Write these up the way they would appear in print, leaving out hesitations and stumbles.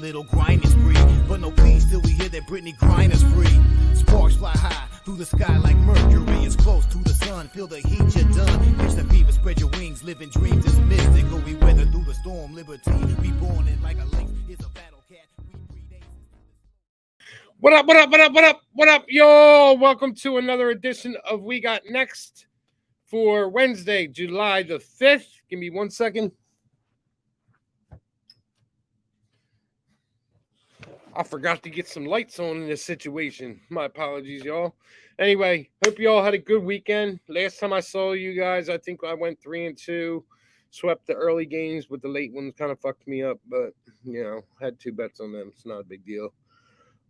little grinding spree. But no peace till we hear that Britney Griner's free. Sparks fly high through the sky like Mercury is close to the sun. Feel the heat, you're done. Catch the fever, spread your wings. Living dreams is mystical. We weather through the storm. Liberty, reborn it like a lynx. It's a battle cat. What up, what up, what up, what up, what up, y'all? Welcome to another edition of We Got Next for Wednesday, July the 5th. Give me 1 second. I forgot to get some lights on in this situation. My apologies, y'all. Anyway, hope you all had a good weekend. Last time I saw you guys, I think I went 3-2. Swept the early games, but the late ones kind of fucked me up. But, you know, had 2 bets on them. It's not a big deal.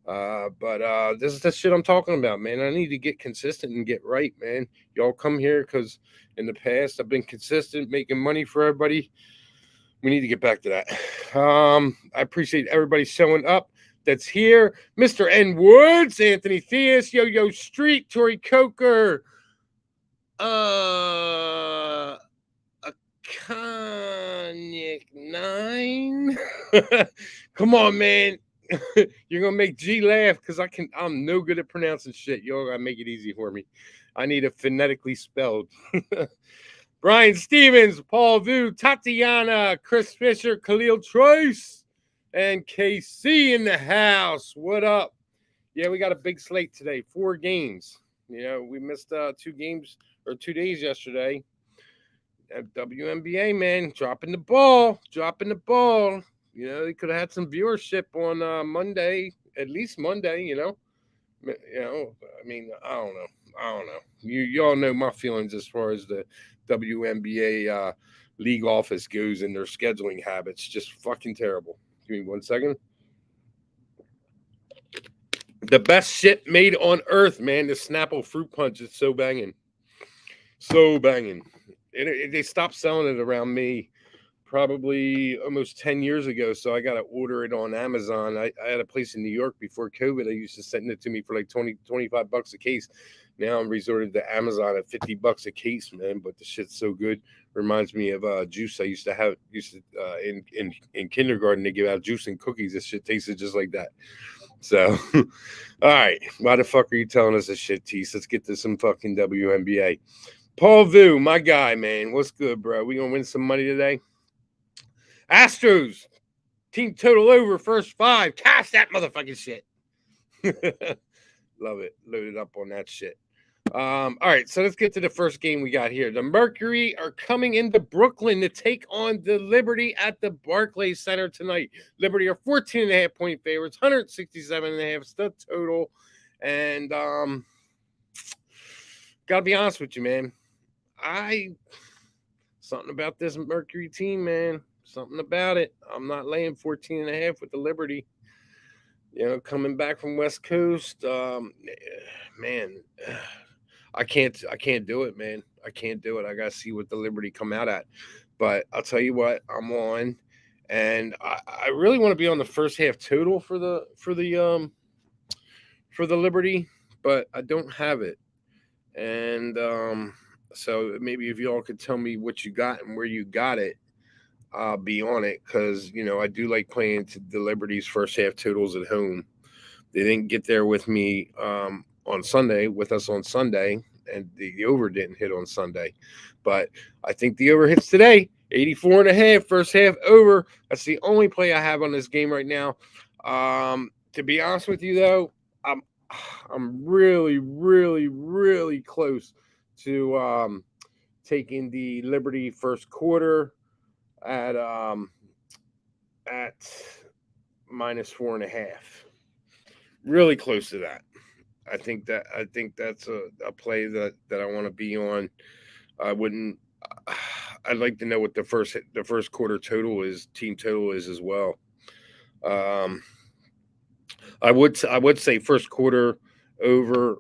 But this is the shit I'm talking about, man. I need to get consistent and get right, man. Y'all come here because in the past I've been consistent, making money for everybody. We need to get back to that. I appreciate everybody showing up that's here. Mr. N. Woods, Anthony Theus, Yo-Yo Street, Tori Coker, a Conic 9. Come on, man. You're gonna make G laugh because I'm no good at pronouncing shit. Y'all gotta make it easy for me. I need it phonetically spelled. Brian Stevens, Paul Vu, Tatiana, Chris Fisher, Khalil Troyce, and KC in the house. What up? Yeah, we got a big slate today. 4 games. You know, we missed 2 games or 2 days yesterday. WNBA, man, dropping the ball. You know, they could have had some viewership on Monday, at least Monday, you know. I mean, I don't know. You all know my feelings as far as the WNBA league office goes and their scheduling habits. Just fucking terrible. Give me 1 second. The best shit made on earth, man. The Snapple fruit punch is so banging. So banging. They stopped selling it around me probably almost 10 years ago, so I got to order it on Amazon. I had a place in New York before COVID. I used to send it to me for like 25 bucks a case. Now I'm resorted to Amazon at 50 bucks a case, man, but the shit's so good. Reminds me of juice I used to have in kindergarten. They give out juice and cookies. This shit tasted just like that. So, all right, why the fuck are you telling us this shit, Tease? Let's get to some fucking WNBA. Paul Vu, my guy, man. What's good, bro? We gonna win some money today? Astros, team total over, first 5. Cash that motherfucking shit. Love it. Loaded up on that shit. All right, so let's get to the first game we got here. The Mercury are coming into Brooklyn to take on the Liberty at the Barclays Center tonight. Liberty are 14.5-point favorites, 167.5 is the total. And gotta be honest with you, man. Something about this Mercury team, man. Something about it. I'm not laying 14.5 with the Liberty. You know, coming back from West Coast, man, I can't do it, man. I can't do it. I gotta see what the Liberty come out at. But I'll tell you what, I'm on, and I really want to be on the first half total for the Liberty, but I don't have it. And so maybe if y'all could tell me what you got and where you got it, I'll be on it because, you know, I do like playing to the Liberty's first half totals at home. They didn't get there with me on Sunday, with us on Sunday, and the over didn't hit on Sunday. But I think the over hits today, 84.5, first half over. That's the only play I have on this game right now. To be honest with you, though, I'm really, really, really close to taking the Liberty first quarter at -4.5. Really close to that. I think that's a play that I want to be on. I'd like to know what the first quarter total is, team total is as well. I would say first quarter over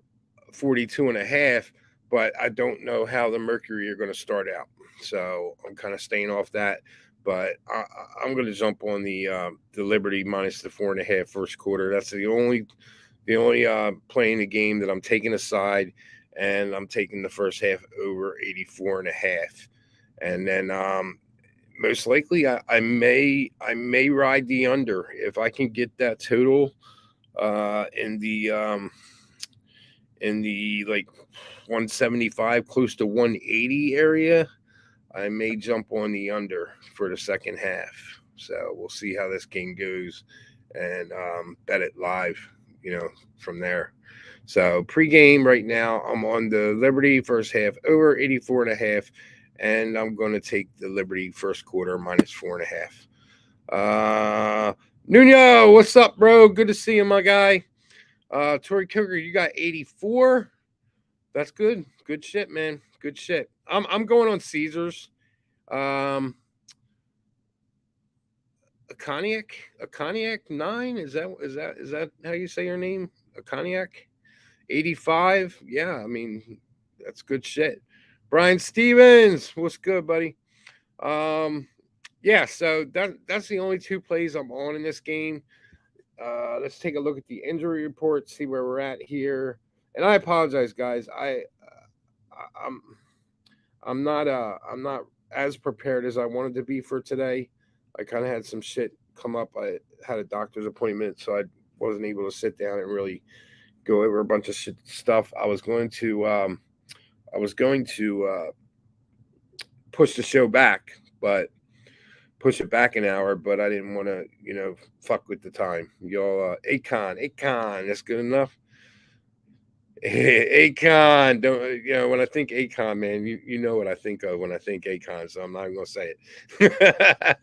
42.5, but I don't know how the Mercury are going to start out. So I'm kind of staying off that, but I'm going to jump on the Liberty minus the 4.5 first quarter. That's the only play in the game that I'm taking aside, and I'm taking the first half over 84.5, and then most likely I may ride the under if I can get that total in the like 175 close to 180 area. I may jump on the under for the second half. So we'll see how this game goes and bet it live, from there. So pregame right now, I'm on the Liberty first half over 84.5, and I'm going to take the Liberty first quarter minus 4.5. Nuno, what's up, bro? Good to see you, my guy. Tory Cougar, you got 84. That's good. Good shit, man. Good shit. I'm going on Caesars. A cognac 9. Is that how you say your name? A cognac 85. Yeah, I mean that's good shit. Brian Stevens, what's good, buddy? Yeah. So that's the only two plays I'm on in this game. Let's take a look at the injury report, see where we're at here. And I apologize, guys. I'm not as prepared as I wanted to be for today. I kind of had some shit come up. I had a doctor's appointment, so I wasn't able to sit down and really go over a bunch of stuff. I was going to push the show back, but push it back an hour, but I didn't want to, fuck with the time. Y'all, Akon, that's good enough. Akon, don't when I think Akon, man, you know what I think of when I think Akon, so I'm not even gonna say it.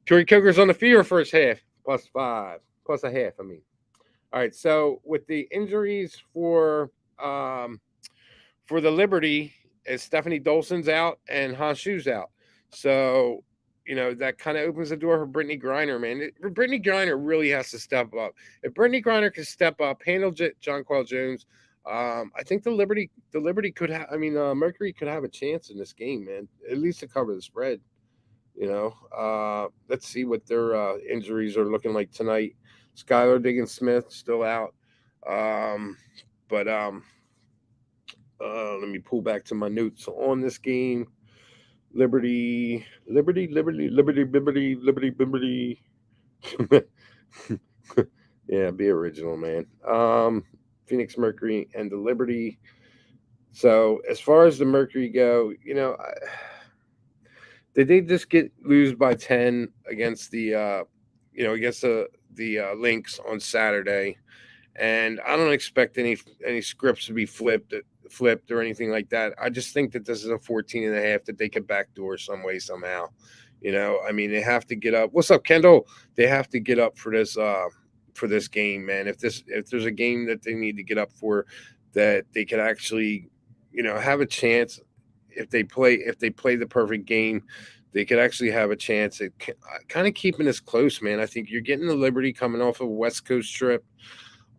Tory Coker's on the field first half, +5, plus a half. I mean, all right. So with the injuries for the Liberty, is Stephanie Dolson's out and Hanshu's out, so that kind of opens the door for Brittany Griner, man. Brittany Griner really has to step up. If Brittany Griner can step up, handle Jonquel Jones, I think the Liberty could have. I mean, Mercury could have a chance in this game, man. At least to cover the spread. Let's see what their injuries are looking like tonight. Skylar Diggins-Smith still out, but let me pull back to my notes on this game. Liberty. Yeah, be original, man. Phoenix Mercury and the Liberty. So as far as the Mercury go, did they just lose by 10 against the Lynx on Saturday? And I don't expect any scripts to be flipped or anything like that. I just think that this is a 14.5 that they could backdoor some way, somehow. I mean, they have to get up. What's up, Kendall? They have to get up for this game, man. If there's a game that they need to get up for, that they could actually, have a chance. If they play the perfect game, they could actually have a chance at kind of keeping this close, man. I think you're getting the Liberty coming off of a West Coast trip.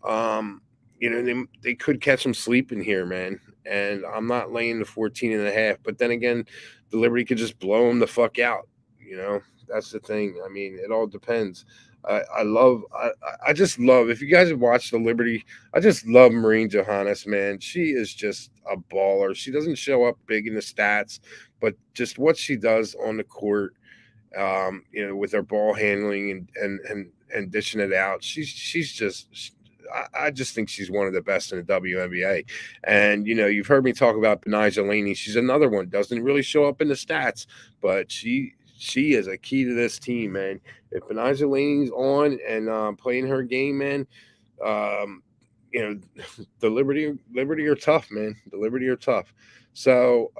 They could catch them sleeping here, man. And I'm not laying the 14.5, but then again, the Liberty could just blow them the fuck out. That's the thing. I mean, it all depends. I just love, if you guys have watched the Liberty, I just love Maureen Johannes, man. She is just a baller. She doesn't show up big in the stats, but just what she does on the court, with her ball handling and dishing it out. She's just, I just think she's one of the best in the WNBA. And, you've heard me talk about Benijah Laney. She's another one. Doesn't really show up in the stats, but she is a key to this team, man. If Benijah Laney's on and playing her game, man, the Liberty are tough, man. The Liberty are tough. So,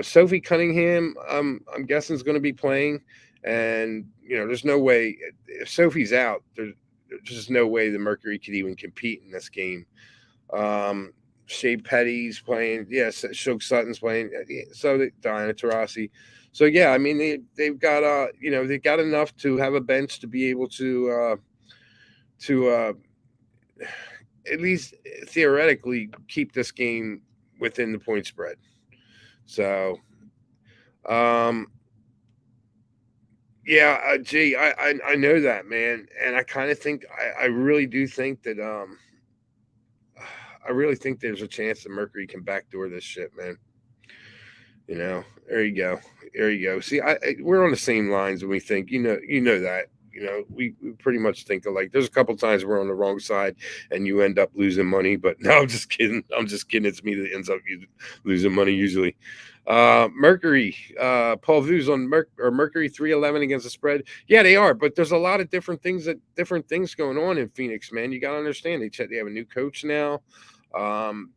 Sophie Cunningham, I'm guessing is going to be playing. And, there's no way, if Sophie's out, there's just no way the Mercury could even compete in this game. Shea Petty's playing. Yes, Shook Sutton's playing. So Diana Taurasi. So yeah, I mean they've got they've got enough to have a bench to be able to at least theoretically keep this game within the point spread. So yeah, gee, I know that, man, and I kind of think I really do think that I really think there's a chance that Mercury can backdoor this shit, man. You know, there you go. There you go. See, we're on the same lines when we think. You know that. You know, we pretty much think alike. There's a couple times we're on the wrong side, and you end up losing money. But no, I'm just kidding. I'm just kidding. It's me that ends up losing money usually. Mercury, Paul Vu's on Mercury 311 against the spread. Yeah, they are, but there's a lot of different things going on in Phoenix, man. You got to understand. They have a new coach now. Um,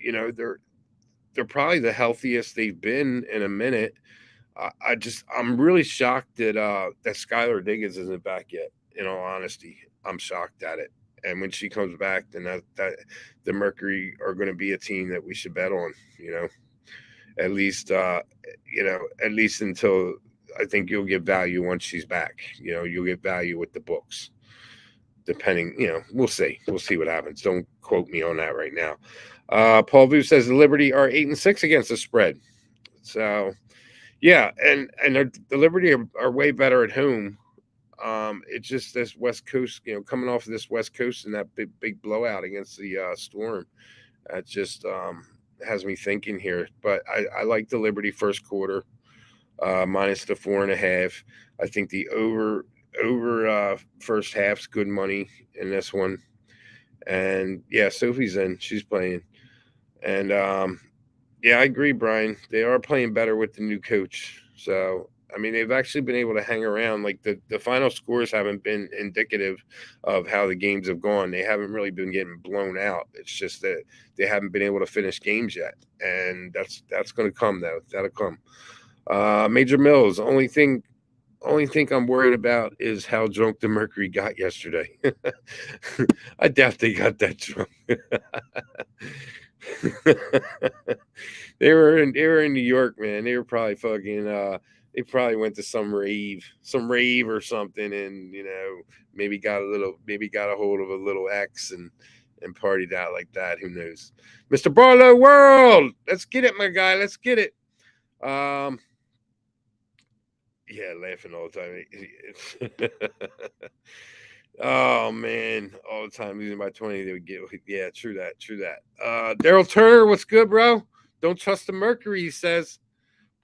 you know, they're probably the healthiest they've been in a minute. I'm really shocked that Skylar Diggins isn't back yet. In all honesty, I'm shocked at it. And when she comes back, then that the Mercury are going to be a team that we should bet on. At least at least until I think you'll get value once she's back. You'll get value with the books. Depending, we'll see. We'll see what happens. Don't quote me on that right now. Paul Vu says the Liberty are 8-6 against the spread. So, yeah, and the Liberty are way better at home. It's just this West Coast, coming off of this West Coast and that big blowout against the Storm. That just has me thinking here. But I like the Liberty first quarter, minus the 4.5. I think the over first half's good money in this one. And yeah, Sophie's in. She's playing. And yeah, I agree, Brian. They are playing better with the new coach. So, I mean, they've actually been able to hang around. Like the final scores haven't been indicative of how the games have gone. They haven't really been getting blown out. It's just that they haven't been able to finish games yet. And that's going to come, though. That'll come. Major Mills, only thing I'm worried about is how drunk the Mercury got yesterday. I doubt they got that drunk. They were in New York, man. They were probably fucking they probably went to some rave or something, and maybe got a hold of a little X and partied out like that. Who knows? Mr. Barlow World, let's get it, my guy. Let's get it. Yeah, laughing all the time. Oh man, all the time losing by 20, they would get. Yeah, true that. Daryl Turner, what's good, bro? Don't trust the Mercury, he says,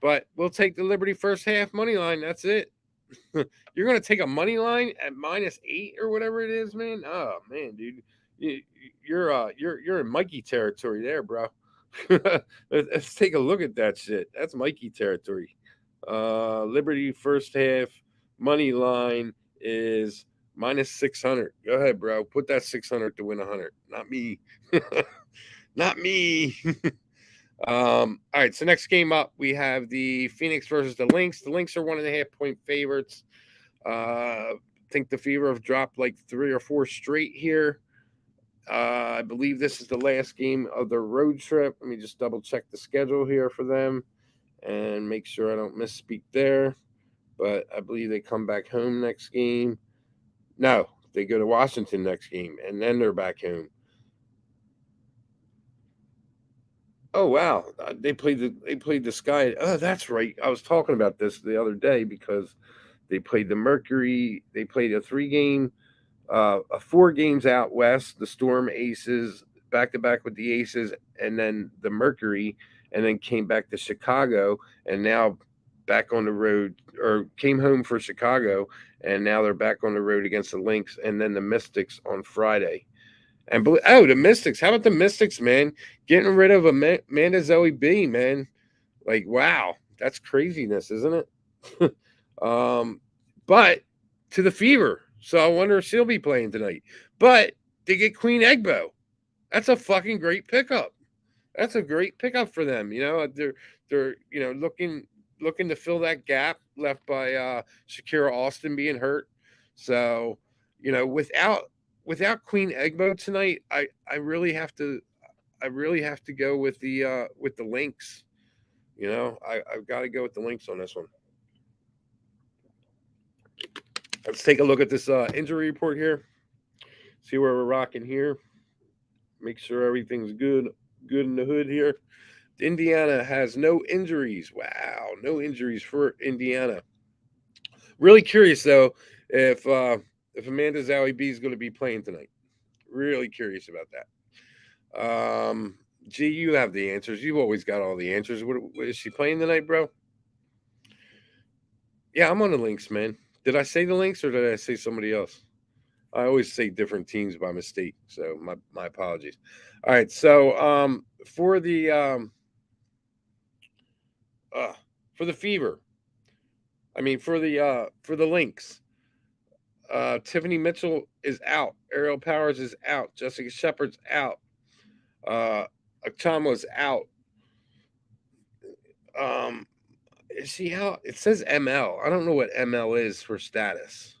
but we'll take the Liberty first half money line. That's it. You're gonna take a money line at -8 or whatever it is, man. Oh man, dude, you're in Mikey territory there, bro. Let's take a look at that shit. That's Mikey territory. Liberty first half money line is -600. Go ahead, bro. Put that 600 to win 100. Not me. Not me. All right. So next game up, we have the Phoenix versus the Lynx. The Lynx are 1.5-point favorites. I think the Fever have dropped like 3 or 4 straight here. I believe this is the last game of the road trip. Let me just double check the schedule here for them and make sure I don't misspeak there. But I believe they come back home next game. No, they go to Washington next game, and then they're back home. Oh wow, they played the Sky. Oh, that's right. I was talking about this the other day because they played the Mercury. They played a 4 games out west. The Storm Aces back to back with the Aces, and then the Mercury, and then came back to Chicago, and now back on the road, or came home for Chicago, and now they're back on the road against the Lynx, and then the Mystics on Friday. And the Mystics! How about the Mystics, man? Getting rid of Amanda Zoe B, man. Like, wow, that's craziness, isn't it? But to the Fever, so I wonder if she'll be playing tonight. But they get Queen Egbo. That's a fucking great pickup. That's a great pickup for them. They're looking to fill that gap left by Shakira Austin being hurt. So, without Queen Egbo tonight, I really have to go with the Lynx. I've got to go with the Lynx on this one. Let's take a look at this injury report here. See where we're rocking here. Make sure everything's good in the hood here. Indiana has no injuries. Wow, no injuries for Indiana. Really curious though if Amanda Zoe B is going to be playing tonight. Really curious about that. G, you have the answers. You've always got all the answers. What is she playing tonight, bro? Yeah, I'm on the Lynx, man. Did I say the Lynx or did I say somebody else? I always say different teams by mistake, so my apologies. All right, so uh, for the Fever, I mean for the Lynx, Tiffany Mitchell is out. Ariel Powers is out. Jessica Shepard's out. Uh, Achama's out. Um, is she out? It says ML. I don't know what ML is for status.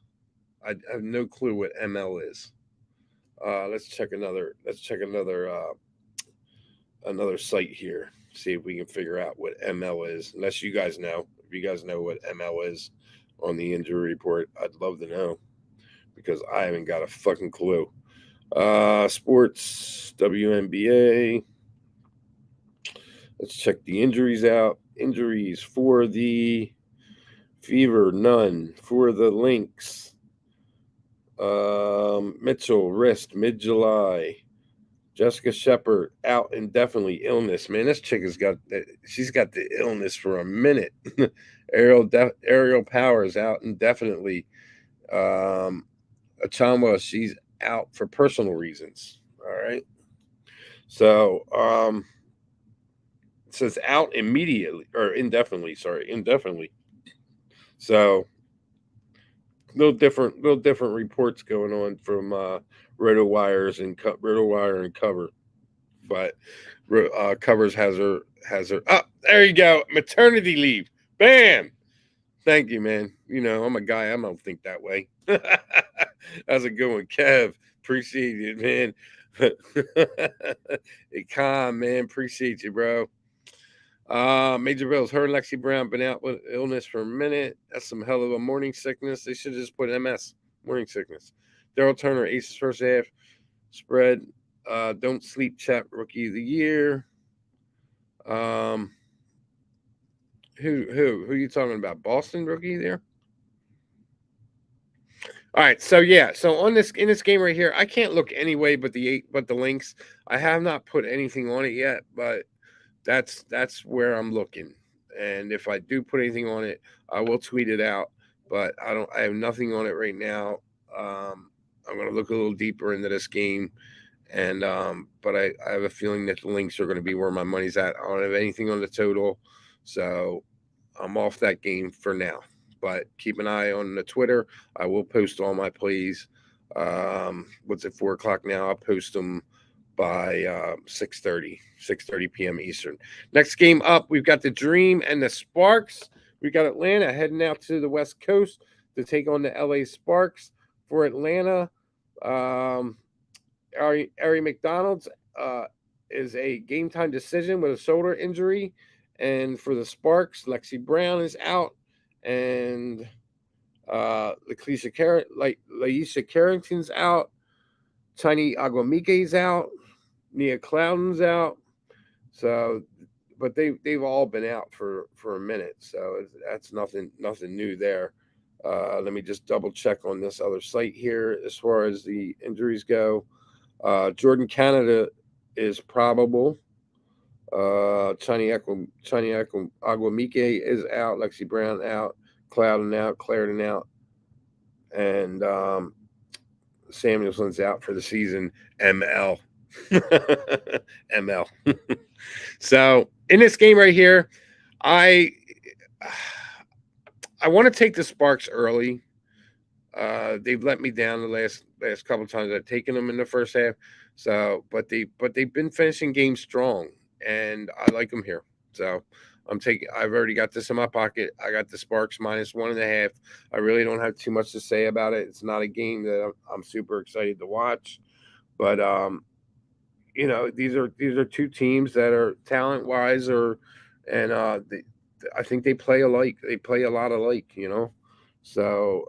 I have no clue what ML is. Let's check another. Another site here. See if we can figure out what ML is. Unless you guys know. If you guys know what ML is on the injury report, I'd love to know because I haven't got a fucking clue. Sports WNBA. Let's check the injuries out. Injuries for the Fever, none. For the Lynx, Mitchell, wrist, mid-July. Jessica Shepard, out indefinitely. Illness. Man, this chick she's got the illness for a minute. Ariel Powers, out indefinitely. Achama, she's out for personal reasons. All right. So, it says out immediately or indefinitely. Sorry, indefinitely. So, little different reports going on from RotoWire and Cover, but Covers has her. Oh, there you go, maternity leave. Bam. Thank you, man. You know, I'm a guy. I don't think that way. How's it going, Kev? Appreciate it, man. Hey, Con, man. Appreciate you, bro. Major Bills, her and Lexi Brown been out with illness for a minute. That's some hell of a morning sickness. They should just put MS, morning sickness. Daryl Turner, Aces first half. Spread. Don't sleep chat rookie of the year. Who are you talking about? Boston rookie there? All right, so yeah, so in this game right here, I can't look any way but the Lynx. I have not put anything on it yet, but that's where I'm looking. And if I do put anything on it, I will tweet it out. But I have nothing on it right now. I'm gonna look a little deeper into this game. And but I have a feeling that the Lynx are gonna be where my money's at. I don't have anything on the total. So I'm off that game for now. But keep an eye on the Twitter. I will post all my plays. What's it, 4 o'clock now? I'll post them by 6:30 p.m. Eastern. Next game up, we've got the Dream and the Sparks. We've got Atlanta heading out to the West Coast to take on the LA Sparks. For Atlanta, Ari McDonald's is a game time decision with a shoulder injury. And for the Sparks, Lexi Brown is out. And Laisha Carrington's out. Tiny Aguamike's out. Nia Cloudon's out. So, but they've all been out for a minute. So that's nothing new there. Let me just double check on this other site here as far as the injuries go. Jordan Canada is probable. Chani Aguamike is out. Lexi Brown out. Cloudon out. Clarendon out. And Samuelson's out for the season. ML. ML. So in this game right here, I want to take the Sparks early. They've let me down the last couple of times. I've taken them in the first half. So, but they've been finishing games strong, and I like them here. So I've already got this in my pocket. I got the Sparks -1.5. I really don't have too much to say about it. It's not a game that I'm super excited to watch, but you know, these are two teams that are talent wise I think they play alike. They play a lot alike, you know. So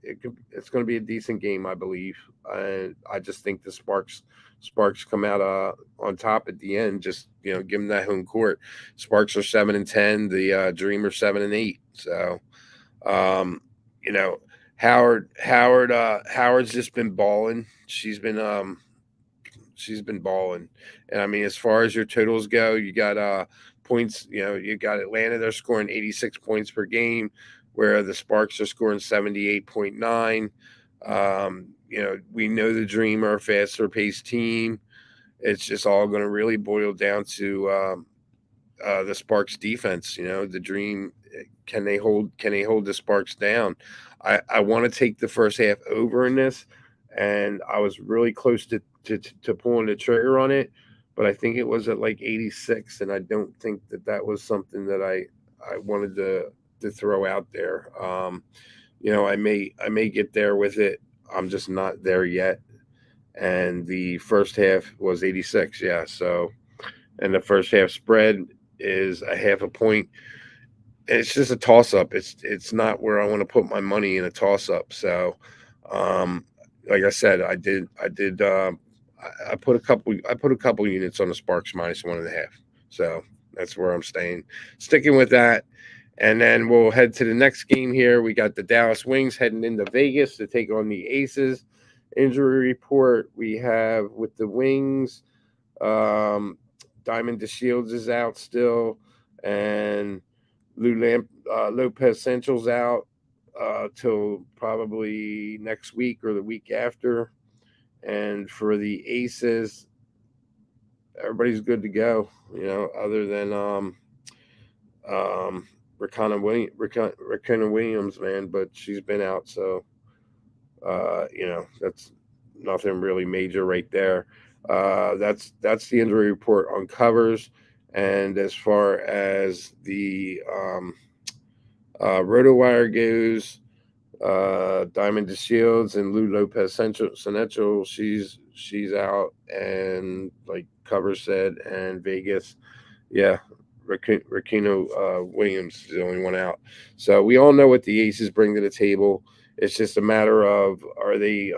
it's going to be a decent game, I believe. And I just think the Sparks come out on top at the end. Just, you know, give them that home court. Sparks are 7-10. The Dream are 7-8. So, you know, Howard's just been balling. She's been she's been balling. And I mean, as far as your totals go, you got points. You know, you got Atlanta. They're scoring 86 points per game, where the Sparks are scoring 78.9. You know, we know the Dream are a faster paced team. It's just all going to really boil down to the Sparks defense. You know, the Dream, can they hold the Sparks down? I want to take the first half over in this, and I was really close to pulling the trigger on it, but I think it was at like 86, and I don't think that was something that I wanted to throw out there. You know, I may get there with it. I'm just not there yet. And the first half was 86, yeah. So, and the first half spread is a half a point. It's just a toss up. It's not where I want to put my money in a toss up. So, um, like I said, I put a couple units on the Sparks -1.5. So that's where I'm sticking with that. And then we'll head to the next game here. We got the Dallas Wings heading into Vegas to take on the Aces. Injury report we have with the Wings. Diamond DeShields is out still, and Lopez Central's out till probably next week or the week after. And for the Aces, everybody's good to go. You know, other than Rakana Williams, man, but she's been out, so you know, that's nothing really major right there. That's the injury report on covers. And as far as the RotoWire goes, Diamond DeShields and Lou Lopez Central, she's out, and like Cover said, and Vegas, yeah, Rakino Williams is the only one out. So we all know what the Aces bring to the table. It's just a matter of, are they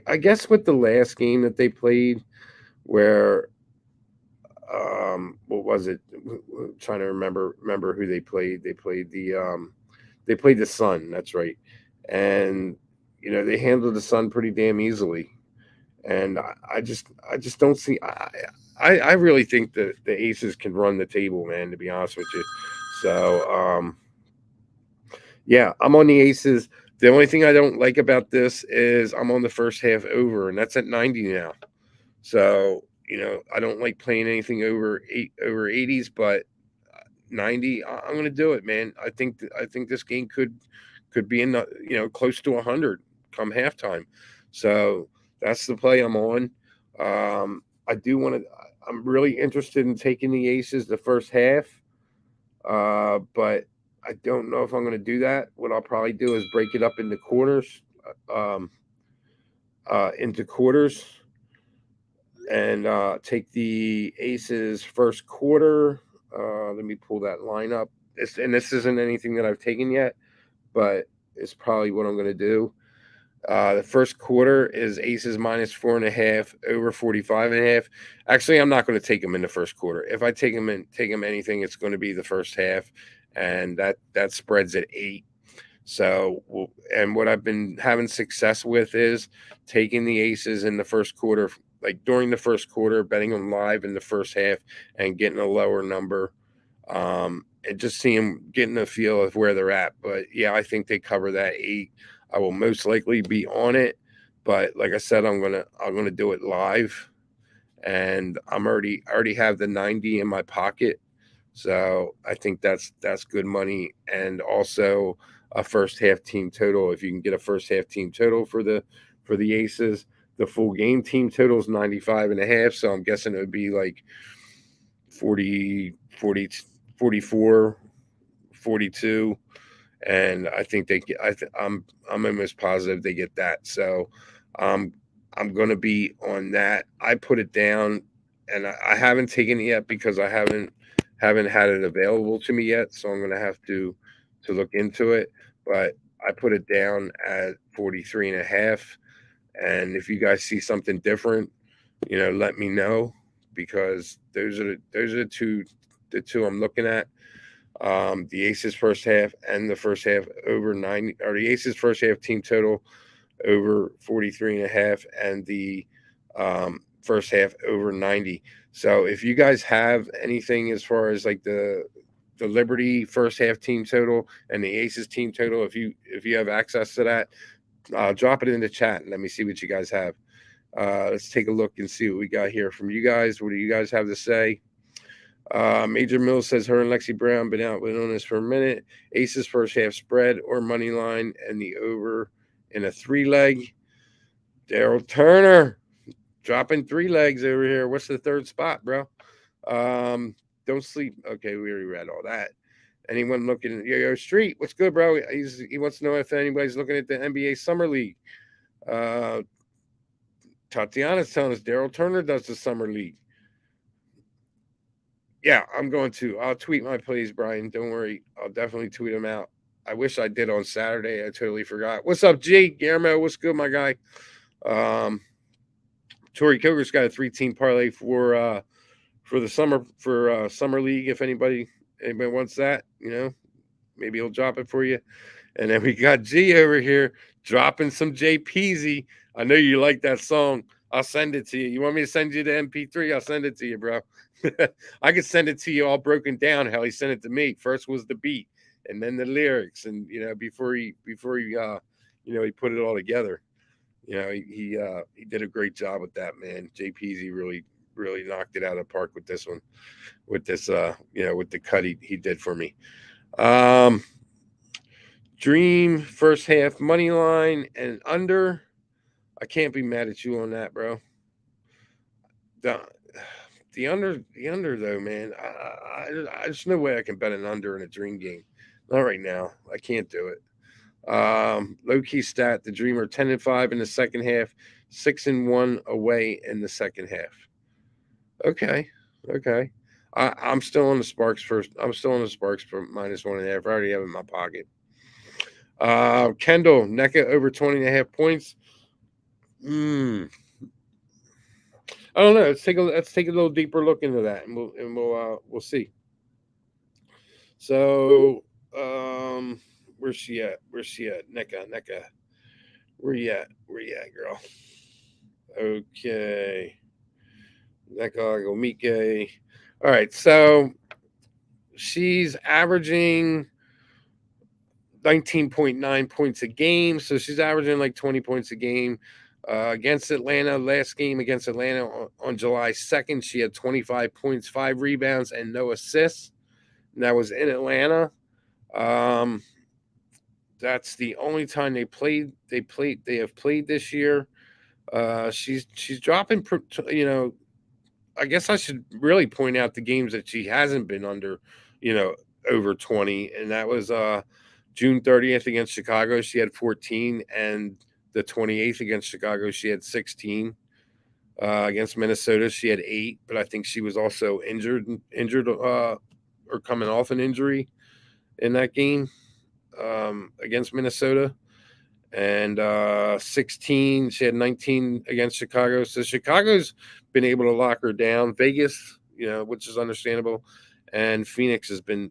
I guess with the last game that they played, where what was it? I'm trying to remember who they played. They played the Sun. That's right. And you know, they handled the Sun pretty damn easily. And I just don't see. I really think that the Aces can run the table, man. To be honest with you, so yeah, I'm on the Aces. The only thing I don't like about this is I'm on the first half over, and that's at 90 now. So, you know, I don't like playing anything over 80s, but 90, I'm going to do it, man. I think this game could be in the, you know, close to 100 come halftime. So that's the play I'm on. I do want to. I'm really interested in taking the Aces the first half, but I don't know if I'm going to do that. What I'll probably do is break it up into quarters, and take the Aces first quarter. Let me pull that line up. This isn't anything that I've taken yet, but it's probably what I'm going to do. The first quarter is Aces -4.5 over 45.5. Actually, I'm not going to take them in the first quarter. If I take them anything, it's going to be the first half, and that spreads at 8. So, and what I've been having success with is taking the Aces in the first quarter, like during the first quarter, betting them live in the first half and getting a lower number, and just getting a feel of where they're at. But yeah, I think they cover that 8. I will most likely be on it, but like I said, I'm gonna do it live, and I already have the 90 in my pocket, so I think that's good money, and also a first half team total. If you can get a first half team total for the Aces, the full game team total is 95.5. So I'm guessing it would be like 40, 40, 44, 42. And I think I'm almost positive they get that. So I'm going to be on that. I put it down, and I haven't taken it yet because I haven't had it available to me yet. So I'm going to have to look into it. But I put it down at 43.5. And if you guys see something different, you know, let me know, because those are the two I'm looking at. The Aces first half and the first half over 90, or the Aces first half team total over 43.5, and the first half over 90. So if you guys have anything as far as like the Liberty first half team total and the Aces team total, if you have access to that, drop it in the chat and let me see what you guys have. Let's take a look and see what we got here from you guys. What do you guys have to say? Major Mills says her and Lexi Brown been out with on this for a minute. Aces first half spread or money line and the over in a 3-leg. Daryl Turner dropping 3 legs over here. What's the third spot, bro? Don't sleep. Okay, we already read all that. Anyone looking at Yo Street? What's good, bro? He wants to know if anybody's looking at the NBA Summer League. Tatiana's telling us Daryl Turner does the Summer League. Yeah, I'm going to. I'll tweet my plays, Brian. Don't worry. I'll definitely tweet them out. I wish I did on Saturday. I totally forgot. What's up, G? Guillermo, what's good, my guy? Tori Coger's got a 3-team parlay for the summer league. If anybody wants that, maybe he'll drop it for you. And then we got G over here dropping some J Peasy. I know you like that song. I'll send it to you. You want me to send you the MP3? I'll send it to you, bro. I could send it to you all broken down. How he sent it to me. First was the beat, and then the lyrics, and before he he put it all together. He did a great job with that, man. JPZ really knocked it out of the park with this one, with this with the cut he did for me. Dream first half money line and under. I can't be mad at you on that, bro. The under though, man. There's no way I can bet an under in a dream game. Not right now. I can't do it. Low key stat: the Dreamer 10-5 in the second half, 6-1 away in the second half. Okay. I'm still on the Sparks first. I'm still on the Sparks for -1.5. I already have it in my pocket. Kendall NECA over 20.5 points. I don't know. Let's take a little deeper look into that, and we'll see. So, where's she at? NECA. Where you at, girl? Okay. NECA Gomike. All right. So she's averaging 19.9 points a game. So she's averaging like 20 points a game. Against Atlanta, last game against Atlanta on July 2nd, she had 25 points, 5 rebounds, and no assists. And that was in Atlanta. That's the only time they have played this year. She's dropping. I guess I should really point out the games that she hasn't been under, over 20, and that was June 30th against Chicago. She had 14, and the 28th against Chicago, she had 16. Against Minnesota, she had 8, but I think she was also injured or coming off an injury in that game against Minnesota. And 16, she had 19 against Chicago. So Chicago's been able to lock her down. Vegas, which is understandable, and Phoenix has been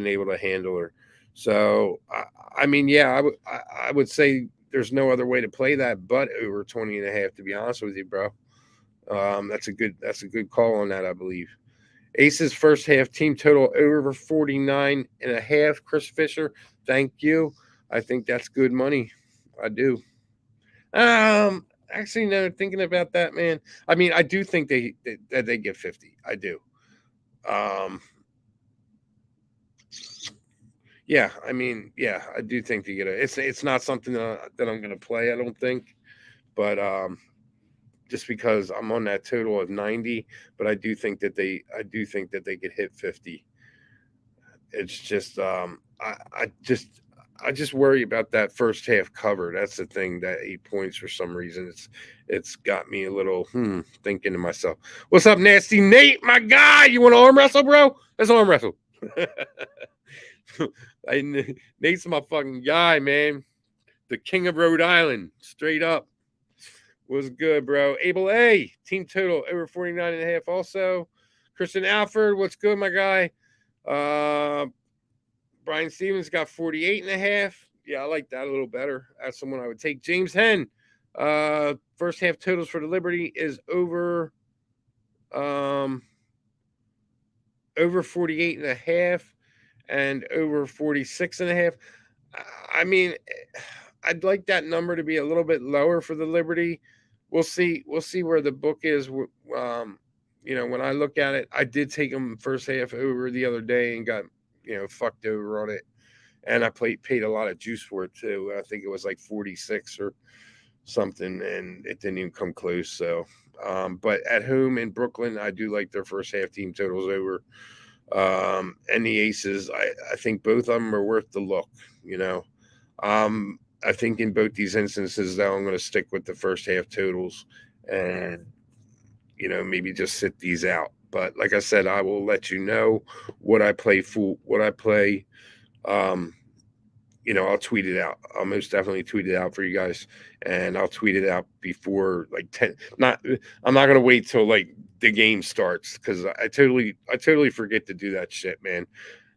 able to handle her. So I would say there's no other way to play that but over 20.5. To be honest with you, bro, that's a good call on that. I believe. Aces first half team total over 49.5. Chris Fisher, thank you. I think that's good money. I do. Actually, no. Thinking about that, man. I mean, I do think that they get 50. I do. Yeah. I mean, yeah. I do think they get it. It's not something that I'm going to play. I don't think, but just because I'm on that total of 90, but I do think that they could hit 50. It's just I just worry about that first half cover. That's the thing, that 8 points for some reason. It's got me a little thinking to myself. What's up, Nasty Nate, my guy? You want to arm wrestle, bro? Let's arm wrestle. Nate's my fucking guy, man. The king of Rhode Island, straight up. Was good, bro. Abel A, team total over 49.5 also. Christian Alford, what's good, my guy? Brian Stevens got 48.5. Yeah, I like that a little better. That's someone I would take. James Henn. First half totals for the Liberty is um over 48 and a half and over 46 and a half. I mean, I'd like that number to be a little bit lower for the Liberty. We'll see. We'll see where the book is. When I look at it, I did take them first half over the other day and got fucked over on it, and I paid a lot of juice for it too. I think it was like 46 or something, and it didn't even come close. So, but at home in Brooklyn, I do like their first half team totals over. And the Aces, I think both of them are worth the look. I think in both these instances, though, I'm going to stick with the first half totals and maybe just sit these out. But like I said, I will let you know what I play. Um, I'll tweet it out. I'll most definitely tweet it out for you guys, and I'll tweet it out before like 10. I'm not gonna wait till like the game starts because I totally forget to do that shit, man.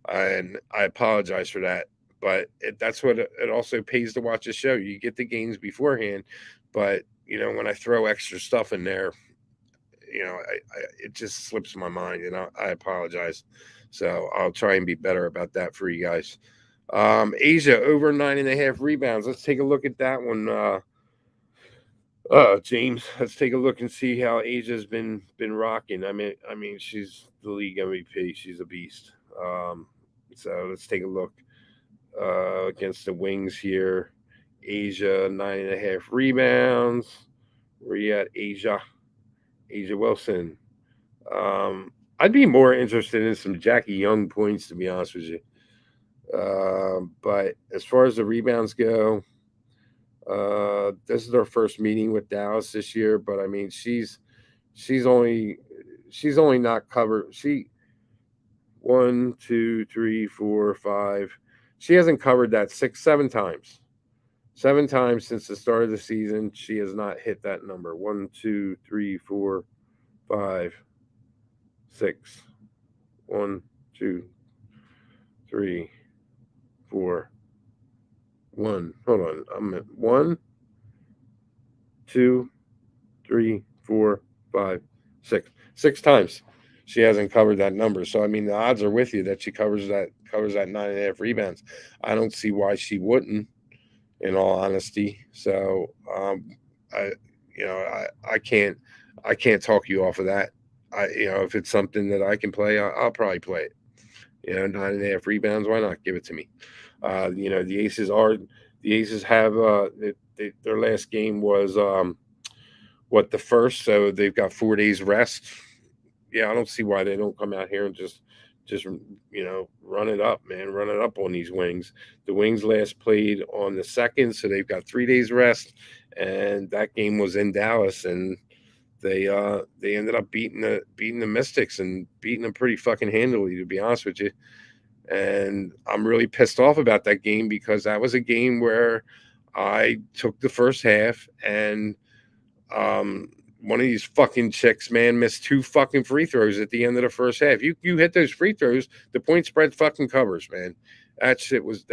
And I apologize for that. But that's what it also pays to watch a show. You get the games beforehand, but when I throw extra stuff in there, it just slips my mind, and I apologize. So I'll try and be better about that for you guys. Asia over 9.5 rebounds. Let's take a look at that one. James, let's take a look and see how Asia's been rocking. I mean, she's the league MVP. She's a beast. So let's take a look against the Wings here. Asia 9.5 rebounds. Where you at, Asia? Asia Wilson. I'd be more interested in some Jackie Young points, to be honest with you. But as far as the rebounds go, this is our first meeting with Dallas this year. But I mean, she's only not covered. She 1, 2, 3, 4, 5. She hasn't covered that 7 times. 7 times since the start of the season, she has not hit that number. 1, 2, 3, 4, 5, 6. 1, 2, 3, 4. 1. Hold on. I'm at 1, 2, 3, 4, 5, 6. 6 times she hasn't covered that number. So I mean, the odds are with you that she covers that 9.5 rebounds. I don't see why she wouldn't, in all honesty. So I can't talk you off of that. If it's something that I can play, I'll probably play it. 9.5 rebounds. Why not give it to me? The Aces have their last game was the first, so they've got 4 days rest. Yeah, I don't see why they don't come out here and just run it up, man. Run it up on these Wings. The Wings last played on the 2nd, so they've got 3 days rest, and that game was in Dallas, and they ended up beating the Mystics and beating them pretty fucking handily, to be honest with you. And I'm really pissed off about that game because that was a game where I took the first half and one of these fucking chicks, man, missed 2 fucking free throws at the end of the first half. You hit those free throws, the point spread fucking covers, man. That shit was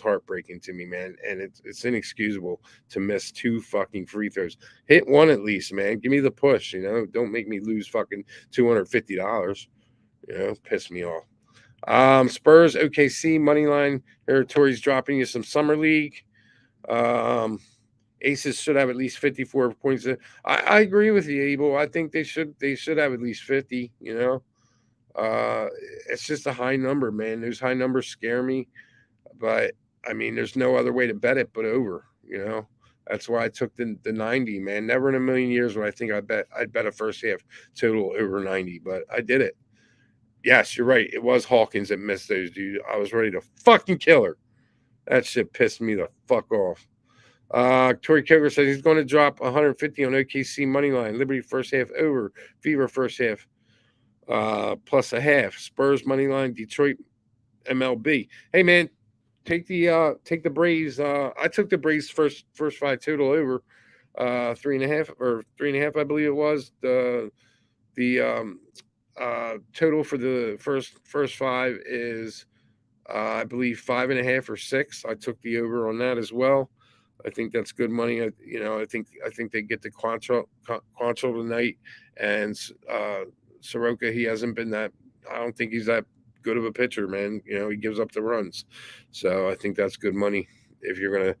heartbreaking to me, man. And it's inexcusable to miss 2 fucking free throws. Hit 1 at least, man. Give me the push, Don't make me lose fucking $250. Piss me off. Spurs, OKC, money line. Territory's dropping you some summer league. Aces should have at least 54 points. I agree with you, Abel. I think they should have at least 50. It's just a high number, man. Those high numbers scare me, but I mean, there's no other way to bet it but over. That's why I took the 90, man. Never in a million years would I think I'd bet a first half total over 90, but I did it. Yes, you're right. It was Hawkins that missed those, dude. I was ready to fucking kill her. That shit pissed me the fuck off. Tori Coker says he's going to drop 150 on OKC money line. Liberty first half over. Fever first half plus a half. Spurs money line. Detroit MLB. Hey man, take the Braves. I took the Braves first 5 total over 3.5 or 3.5. I believe it was the total for the first 5 is I believe 5.5 or 6. I took the over on that as well. I think that's good money. I think they get the Quantrill tonight, and Soroka. He hasn't been that. I don't think he's that good of a pitcher, man. He gives up the runs, so I think that's good money. If you're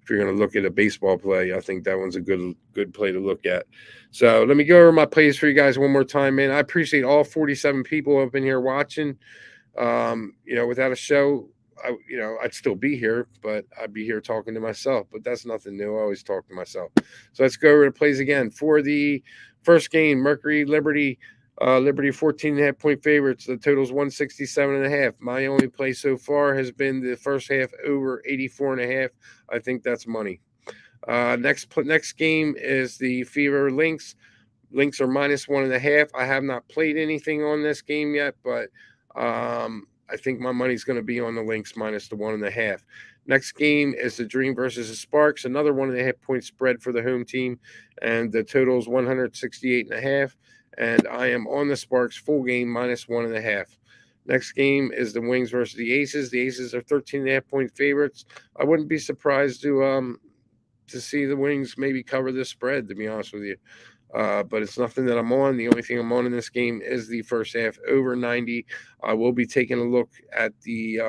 gonna look at a baseball play, I think that one's a good play to look at. So let me go over my plays for you guys one more time, man. I appreciate all 47 people who have been here watching. Without a show, I'd still be here, but I'd be here talking to myself. But that's nothing new. I always talk to myself. So let's go over the plays again. For the first game, Mercury Liberty. Liberty 14.5 point favorites. The total's 167.5. My only play so far has been the first half over 84.5. I think that's money. Next game is the Fever Lynx. Lynx are -1.5. I have not played anything on this game yet, but I think my money's going to be on the Lynx minus the 1.5. Next game is the Dream versus the Sparks, another 1.5 point spread for the home team, and the total is 168.5. And I am on the Sparks full game -1.5. Next game is the Wings versus the Aces. The Aces are 13.5 point favorites. I wouldn't be surprised to see the Wings maybe cover this spread, to be honest with you. But it's nothing that I'm on. The only thing I'm on in this game is the first half over 90. I will be taking a look at the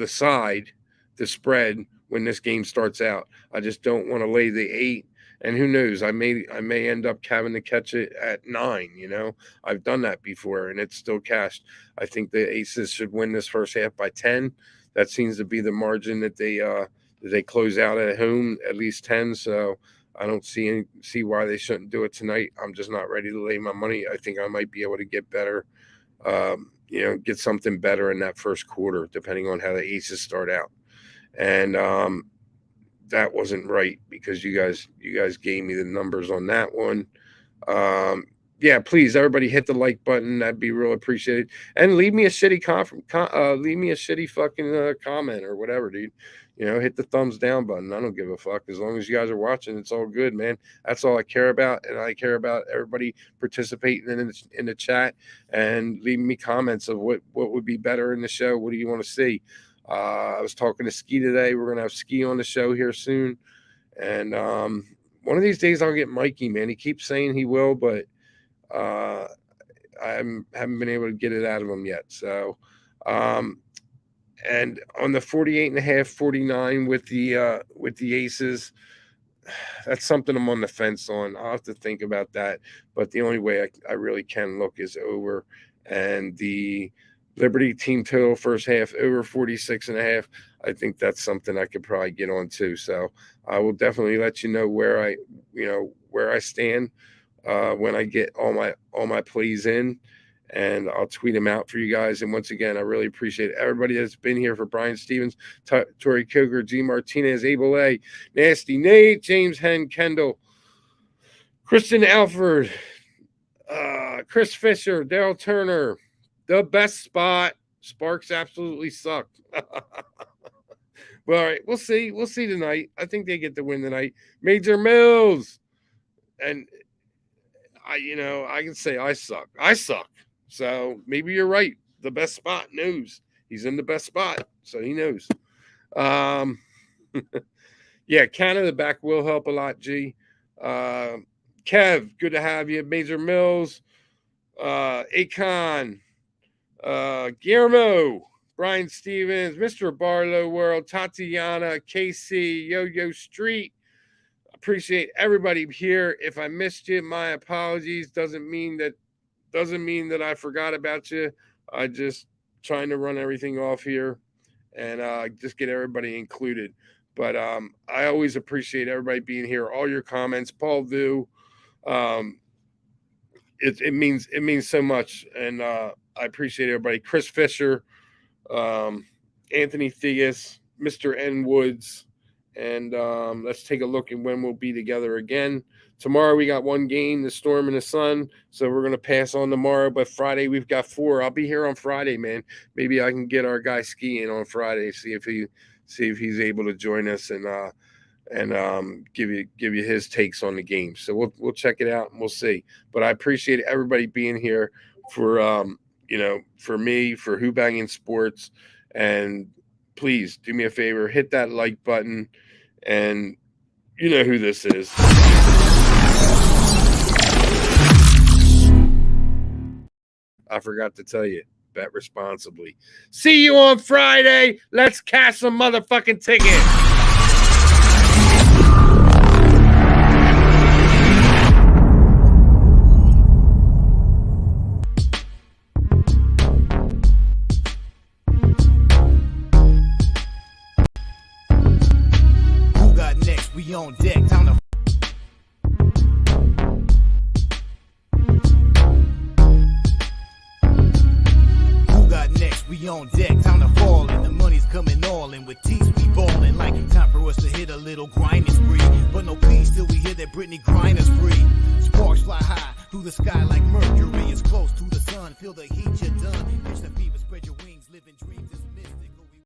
side, the spread when this game starts out. I just don't want to lay the 8. And who knows? I may end up having to catch it at 9. I've done that before, and it's still cashed. I think the Aces should win this first half by 10. That seems to be the margin that they close out at home, at least 10. So I don't see why they shouldn't do it tonight. I'm just not ready to lay my money. I think I might be able to get better, get something better in that first quarter, depending on how the Aces start out. And that wasn't right because you guys gave me the numbers on that one. Yeah, please, everybody hit the like button. That'd be real appreciated. And leave me a shitty fucking comment or whatever, dude. Hit the thumbs down button. I don't give a fuck. As long as you guys are watching, it's all good, man. That's all I care about. And I care about everybody participating in the chat and leaving me comments of what would be better in the show. What do you want to see? I was talking to Ski today. We're going to have Ski on the show here soon. And one of these days I'll get Mikey, man. He keeps saying he will, but I haven't been able to get it out of him yet. So, and on the 48.5, 49 with the Aces, that's something I'm on the fence on. I'll have to think about that. But the only way I really can look is over. And the Liberty team total first half over 46.5. I think that's something I could probably get on too. So I will definitely let you know where I stand when I get all my plays in, and I'll tweet them out for you guys. And once again, I really appreciate everybody that's been here. For Brian Stevens, Tori Coker, G Martinez, Abel A, Nasty Nate, James Hen, Kendall, Kristen Alford, Chris Fisher, Dale Turner. The best spot. Sparks absolutely sucked. Well, all right, we'll see. We'll see tonight. I think they get the win tonight. Major Mills. And I can say I suck. I suck. So maybe you're right. The best spot knows. He's in the best spot, so he knows. Yeah, Canada back will help a lot, G. Kev, good to have you. Major Mills. Akon. Guillermo, Brian Stevens, Mr. Barlow World, Tatiana, KC, Yo-Yo Street. Appreciate everybody here. If I missed you, my apologies. Doesn't mean that I forgot about you. I just trying to run everything off here and just get everybody included. But I always appreciate everybody being here. All your comments, Paul Vu. It means so much, and I appreciate everybody. Chris Fisher, Anthony Theus, Mr. N. Woods, and let's take a look at when we'll be together again. Tomorrow we got one game, the Storm and the Sun, so we're going to pass on tomorrow, but Friday we've got 4. I'll be here on Friday, man. Maybe I can get our guy skiing on Friday, see if he's able to join us, and and give you his takes on the game. So we'll check it out and we'll see. But I appreciate everybody being here for for me, for Who-Bangin Sports, and please do me a favor, hit that like button, and you know who this is. I forgot to tell you, bet responsibly. See you on Friday. Let's cash some motherfucking tickets. Who got next? We on deck. Time to we on deck, time to fall in. The money's coming all in. With teeth we ballin'. Like time for us to hit a little grinding spree. But no peace till we hear that Britney Griner's free. Sparks fly high through the sky like Mercury is close to the